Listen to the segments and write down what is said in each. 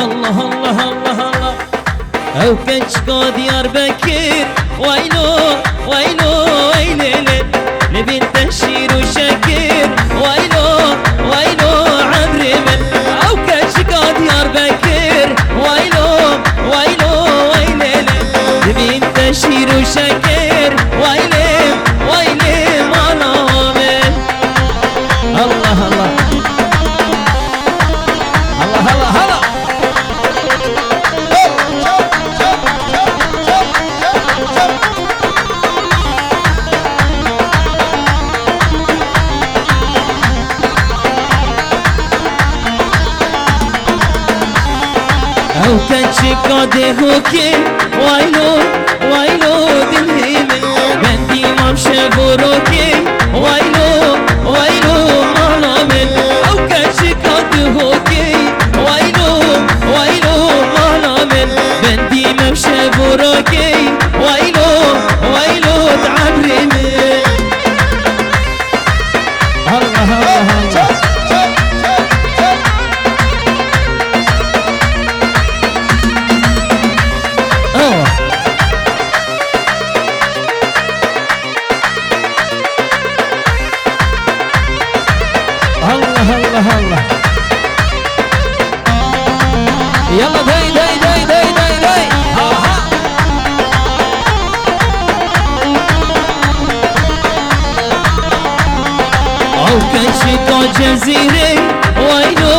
الله الله الله الله او كشكو ديار بكير ويلو ويلو ويلي نبي تشير وشكير ويلو ويلو عمري من او كشكو ديار بكير ويلو ويلو ويلي نبي تشير وشكير ويلي ويلي ما نامن الله الله الله الله الله او كشكو دهوكي ويلو ويلو دلهيمي بندي ممشى بروكي ويلو ويلو مالامن او كشكو دهوكي ويلو ويلو مالامن بندي ممشى بروكي ويلو ويلو تعبريمي الله الله الله الله الله يلا داي داي داي داي داي داي اها او كشكو جزيري ويلو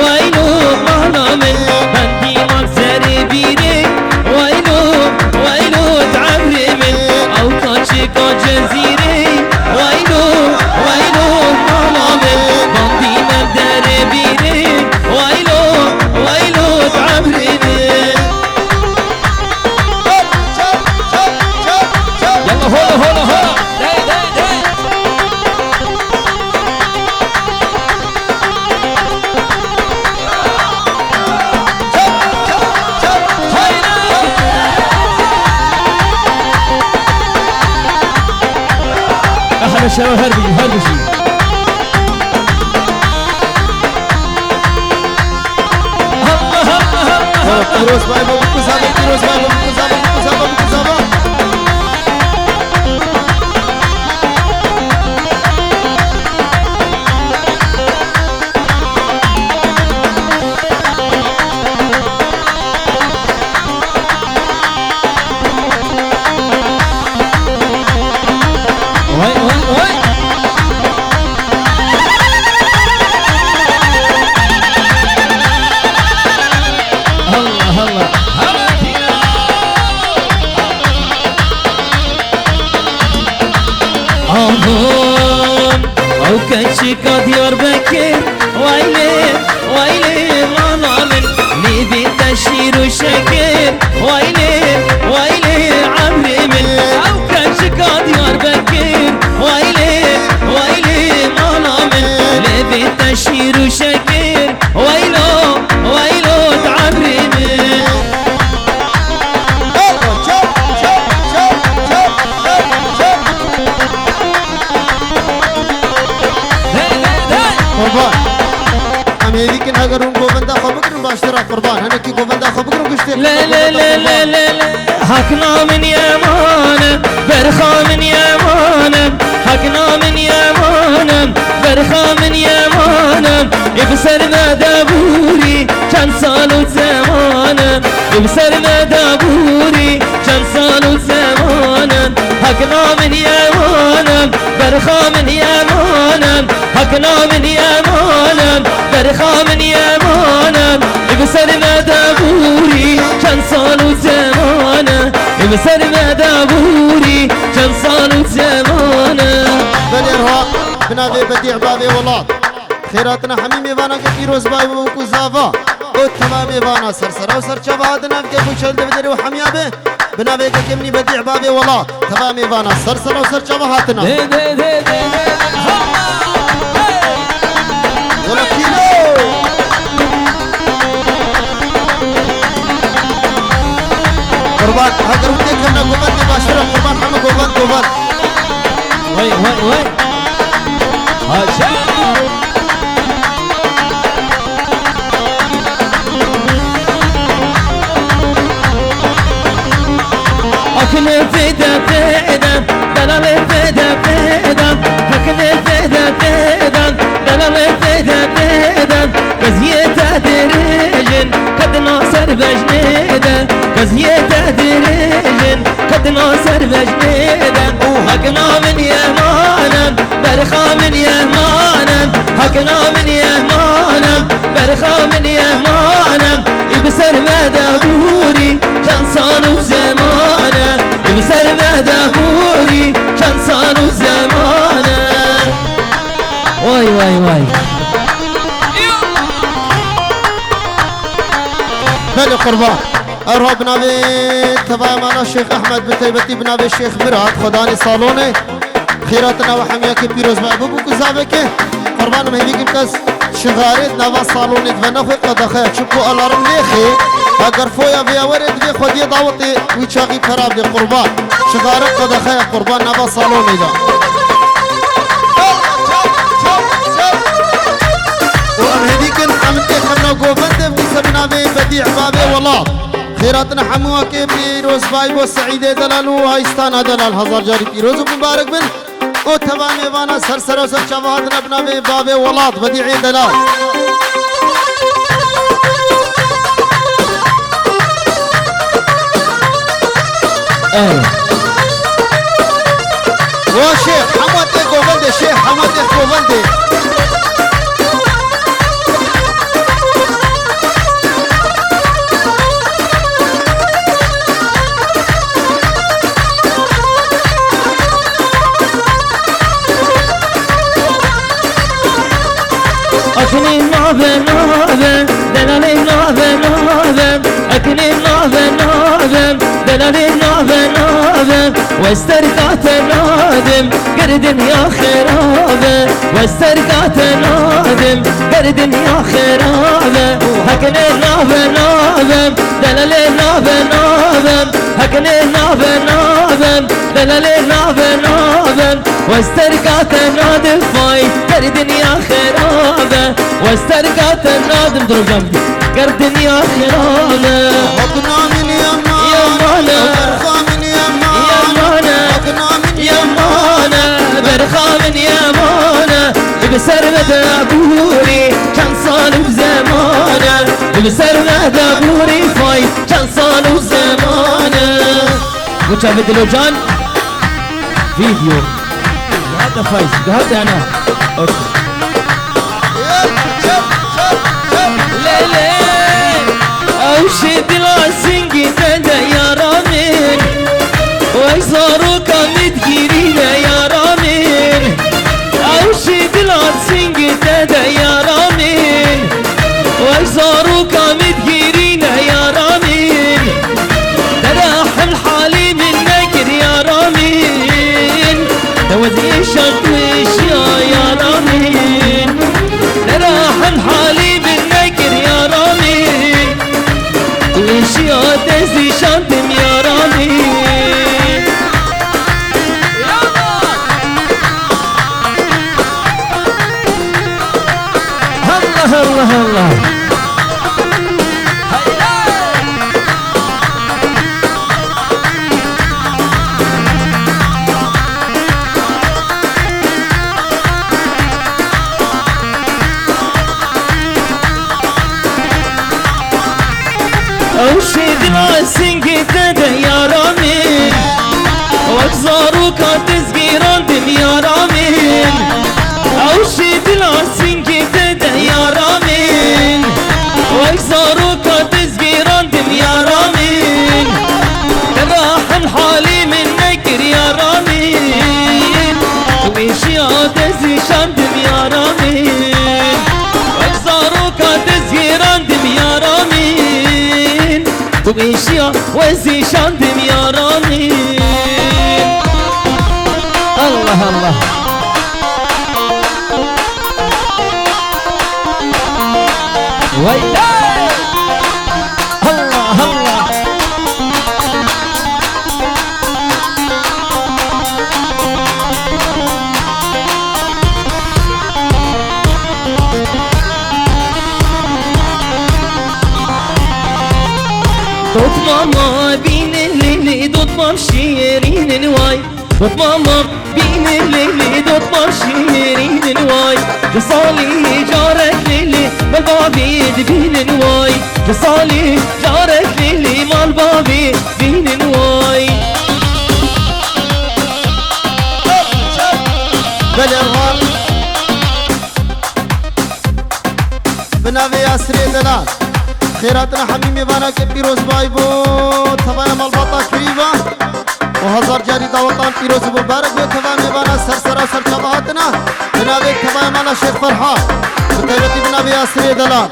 ويلو مهلا من بندي منزري بيري ويلو ويلو تعبري من او كشكو جزيري ويلو ويلو مهلا من بندي مبدري بيري ويلو ويلو تعبري من يلا هولا هولا هولا داي داي داي احلى شباب هربشي Terus baik buku sama terus baik buku sama buku sama buku sama. وي وي وي الله الله آهون او كشكو ديار بكير ويلي ويلي ما نامن نبي تشير وشكير ويلي ويلي عمري من او كشكو ديار بكير ويلي ويلي ما نامن نبي تشير وشكير ويلو ويلو تعبري من قربان أمريكا نهجرون قوبندا خبكرون باشترا قربان هنا كي قوبندا خبكرون قشتر لا لا لا لا لا لا حقنا من يمانم برخا من يمانم حقنا من يمانم برخا من يمانم ابسرنا دابوري كان سالو زمانم ابسرنا دابوري كان سالو زمانم حقنا من يمانم برخا من يمانم حقنا من يمانم برخا من يمانم ابسرنا دابوري كان سالو زمانه ابسرنا دابوري كان سالو زمانه بليرها بنابي بديع بابي ولاد خيراتنا حميمي بانا كتيروز باي وكو زافا وتمامي بانا سرسرا وسرچا هادنا في بوشل دبدري وحميابه بنابي كمني بديع بابي ولاد تمامي بانا سرسرا وسرچا هاتنا ولا كيلو قربان هاجر ودي كنا قوبان باشرة قربان حما قوبان وي وي وي هاشم فدا فدا دلال فدا فدا حكن فدا فدا دلال فدا فدا قزية درجن قد ناصر بجنيدا قزية درجن قد ناصر بجنيدا حكنا من يمانا برخا من يمانا حكنا من يمانا برخا من يمانا بسر مدبوري كان صانو زمانا بسر مدبوري كان صانو زمانا واي واي واي بله قربان ارها بنابي تبع معنا الشيخ احمد بن تيبتي بنابي الشيخ مراد خداني صالوني خيراتنا وحمياك بيروز محبوب وكزابك قربان مهديك مكس شغارت نوا صالوني دفنخوي قدخي شكو الارم ليخي اگر فويا بيا ورد بي خودي دعوتي ويشاقي خراب دي قربان شغارت قدخي قربان نوا صالوني دا ومهديك حمدي خمنا قوبند بنسى بنابي بديع بابي والله خيراتنا حموك بيروز باي والسعيدة دلالو هايستانا دلال هزار جاري بيروز مبارك بن او تمام وانا سرسر و سر شواهدنا بنابي بابي ولاد بديعي دلال وشيخ حمد قوبندي شيخ حمد قوبندي أكني نوبة نوبة دلالي نوبة نوبة أكني نوبة نوبة دلالي نوبة نوبة واسترقات نادم قردن يا خرابة واسترقات نادم قردن يا خرابة أكني نوبة نوبة دلالي نوبة نوبة أكني نوبة نوبة دلالي نوبة نوبة واسترقات نادم فاي قردن يا خرابة واسترقات النادم ضرب جنبي قردن يا خرابة حكنا من يمانا برخا من يمانا يمانا برخا من يمانا بسر مدبوري كان صالو زمانا بسر مدبوري فاي كان صالو زمانا وش بدلو جان فيديو هذا فايز هذا انا اوكي أوشد العسنجي تدا يا رامين ويصاروك متجرين يا رامين أوشد العسنجي تدا يا رامين ويصاروك متجرين يا رامين تراح الحالي من نكر يا رامين توزي شطوش يا رامين تراح الحالي من نكر يا رامين الاشياء تزي شانتم يا رامين الله الله الله أوشد العسنجي تدا يا رامين واكزاروك تزقيران دم يا رامين أوشد العسنجي تدا يا رامين واكزاروك تزقيران دم يا رامين راح الحالي من نكر يا رامين وإشياء تزي شاندم يا رامين واكزاروك تزقيران دم يا رامين وإشياء وزي شاندم يا رامين الله الله ويلي الله الله دوت ماما بين الليل دوت مام شيري شيرين واي دوت ماما بين الليلي دوت ما شيرين واي جصالي جارك ليلي بالبابي بين واي جصالي جارك ليلي مال بابي بين واي بالإرغام بنابي ياسري دلال خيراتنا حميمي بانا كبيروز بايبو تمام البطا كريبا وهزار جاري داوطان بيروز مبارك وتمام بانا سرسرا سرچبهاتنا بنابي تمام على شيخ فرحان بتيبتي بنابي ياسري دلال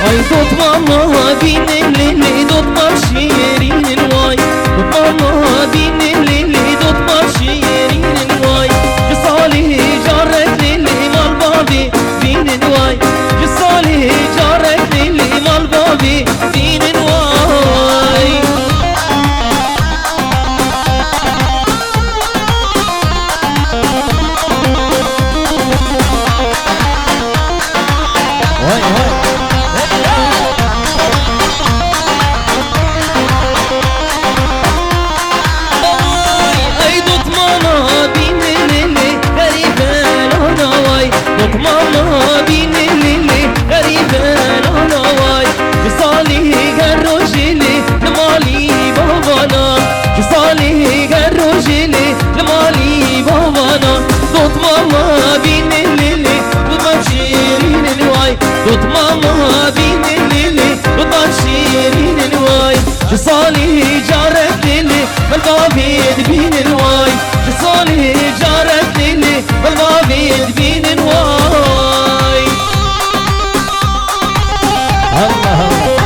اي دوت ماما بين الليلي دوت ما شيرين واي دوت ماما بين الليلي دوت ما شيرين واي جصالي جارك ليلي مال بابي بين واي جصالي جارك ليلي مال بابي بين واي هاي هاي ماما بين الليلي غريبة انا واي جصالي قروجلي لمالي بابانا جصالي قروجلي لمالي بابانا دوت ماما بين الليلي دوت ما شيرين الواي دوت ماما بين الليلي دوت ما شيرين الواي جصالي جارك ليلي بالبابي بين الواي جصالي جارك ليلي بالبابي بين الواي الله الله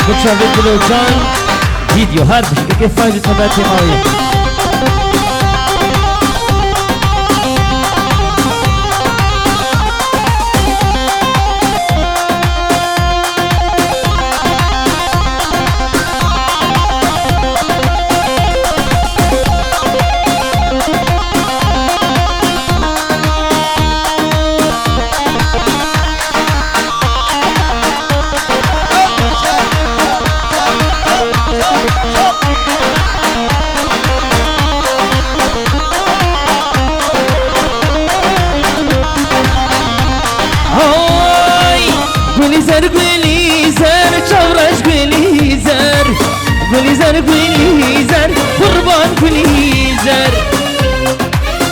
بكشة فيديو جان فيديو هاد باش كيف فايدة تبعتي معايا گلیزر گلیزر قربان گلیزر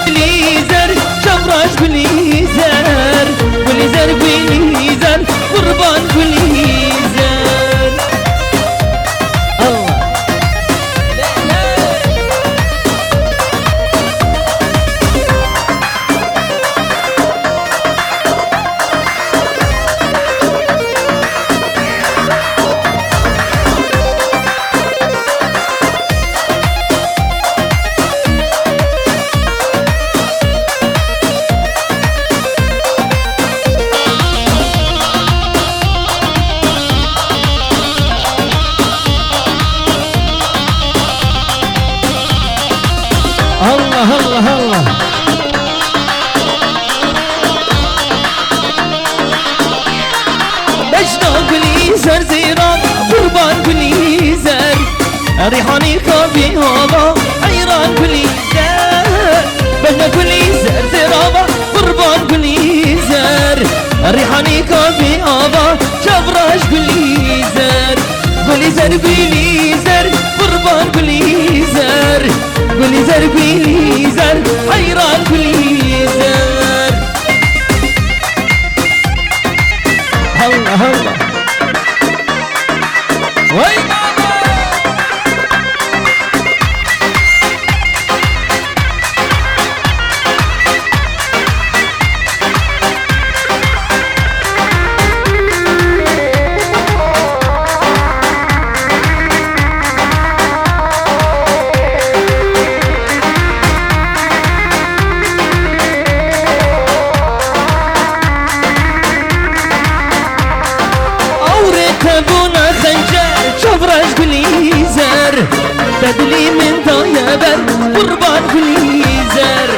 گلیزر شمراش گلیزر گلیزر گلیزر قربان گلیزر الله الله الله الله مجنون گلیزر زیران قربان گلیزر ریحانی کابی هوا حیران گلیزر مجنون گلیزر زیران قربان گلیزر ریحانی کابی هوا شبراش گلیزر گلیزر گلیزر قربان گلیزر گلیزر گلیزر حیران گلیزر الله الله وای تبونا خنجر شبرش قليزر تدلي من ضيابر قربان قليزر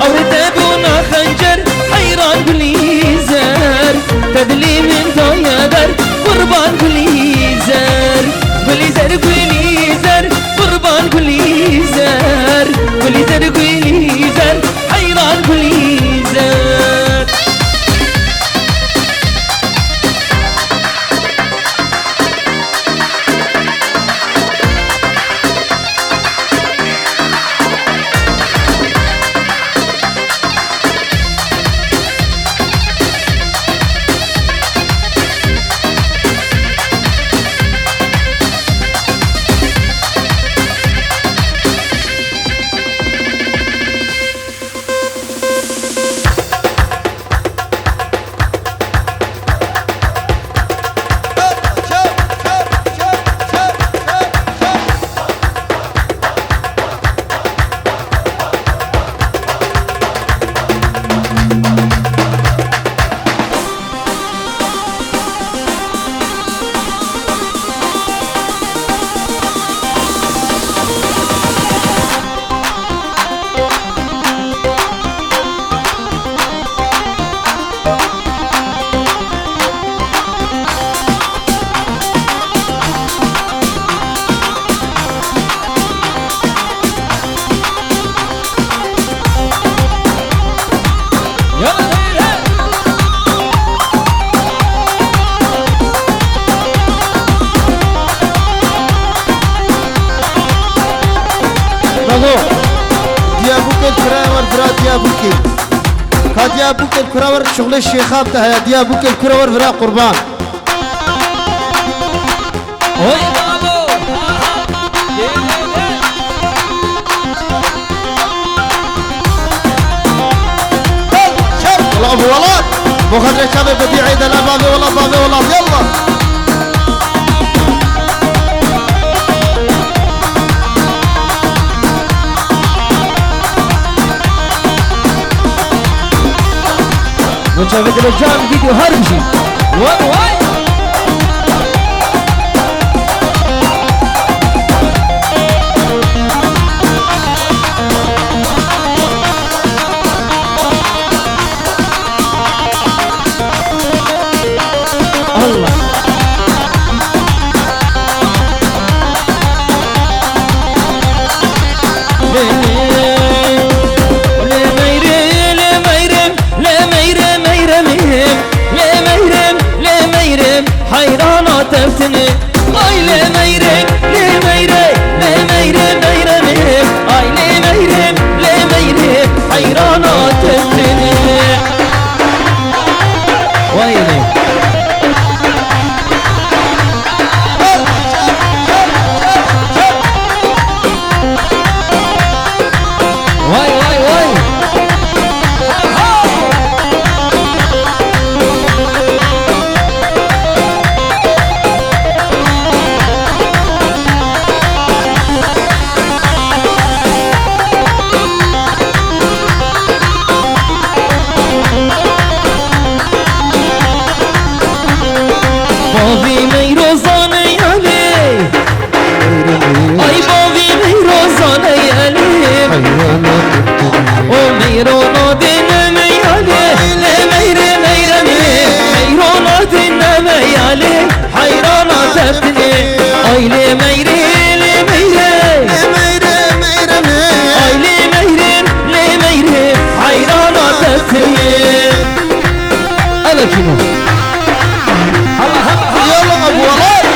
أو تبونا خنجر حيران قليزر تدلي من ضيابر قربان قليزر قليزر قليزر قربان قليزر قليزر قليزر حيران قليزر ديابوك الكراور شغل الشيخاب تهيا ديابوك الكراور فرا قربان اوي بابو والله ابو ولاد مخرج شباب بدي عيد الابابي والله بابي والله يلا وشافت رجال فيديو هرمشي واي واي الله حيرانة تفتني اي لي ميرين لي ميرين لي ميرين ميرين اي لي ميرين لي ميرين حيرانة تفتني ويلي واي واي واي بابی میروزانه علی ای بابی میروزانه علی او میرونا دینه علی میره میره میرونا دینه علی حیرانا تفتنی ای لی میره لی میره ای لی میره لی میره حیرانا تفتنی الا کنو يلا ابو ولاد